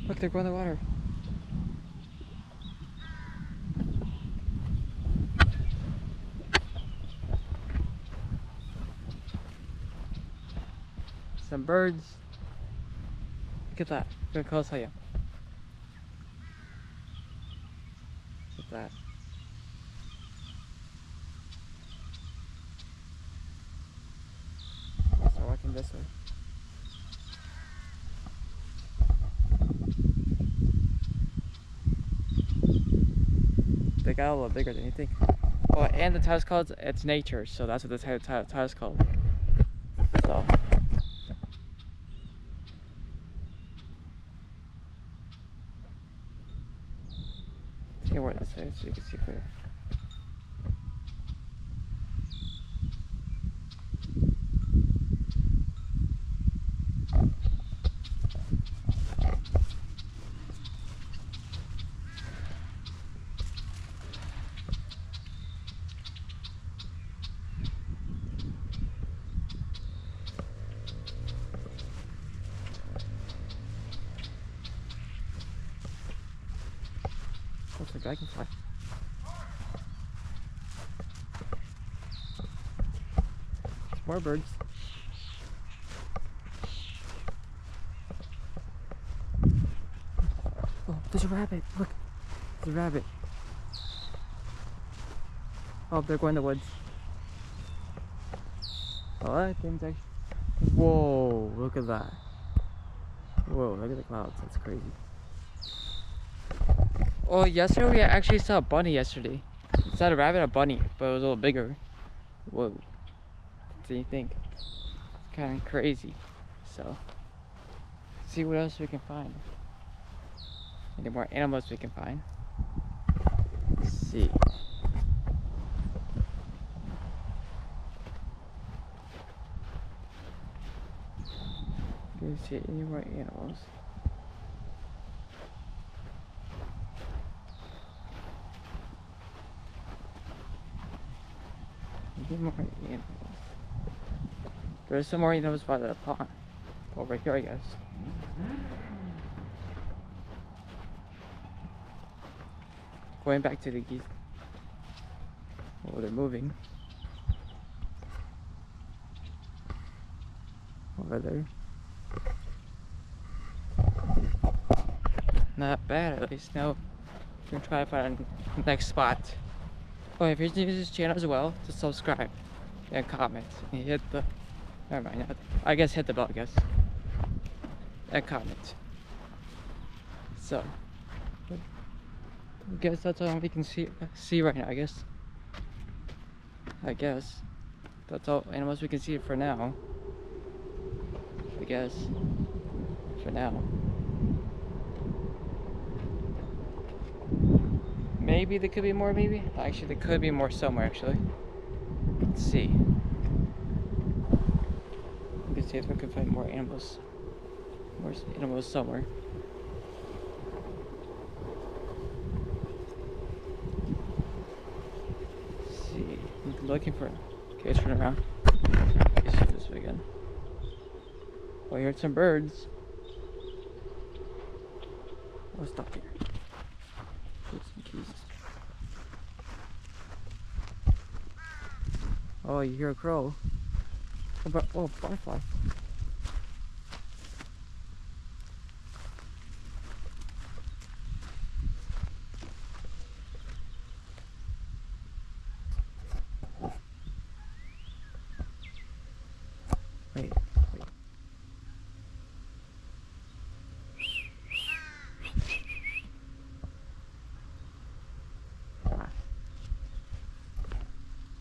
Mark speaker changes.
Speaker 1: Look, they're going in the water. Some birds. Look at that. Look how close I am. Look at that. I'll start walking this way. They got a little bigger than you think. Oh, and the title's called It's Nature, so that's what the title's called. So. Let's get more this way so you can see clear. Looks like dragonfly. More birds. Oh, there's a rabbit. Look, there's a rabbit. Oh, they're going in the woods. Oh, that thing's actually. Whoa, look at that. Whoa, look at the clouds. That's crazy. Oh, yesterday we actually saw a bunny yesterday. It's not a rabbit, a bunny, but it was a little bigger. Whoa. What do you think? It's kind of crazy. So, see what else we can find. Any more animals we can find. Let's see. Can you see any more animals? Any more animals? There's some more animals by the pond. Over here, I guess. Going back to the geese. Oh, they're moving. Over there. Not bad, at least. Now we're gonna try to find the next spot. Oh, if you're new to this channel as well, just subscribe and comment and hit the. Never mind. I guess hit the bell. I guess. And comment. So, I guess that's all we can see right now. I guess that's all animals we can see for now. I guess for now. Maybe there could be more. Maybe actually there could be more somewhere. Actually, let's see. We can see if we can find more animals. More animals somewhere. Let's see. I'm looking for. Okay, let's turn around. Let's see this way again. Oh, I heard some birds. I'll stop here. There's some geese. Oh, you hear a crow. Oh, butterfly.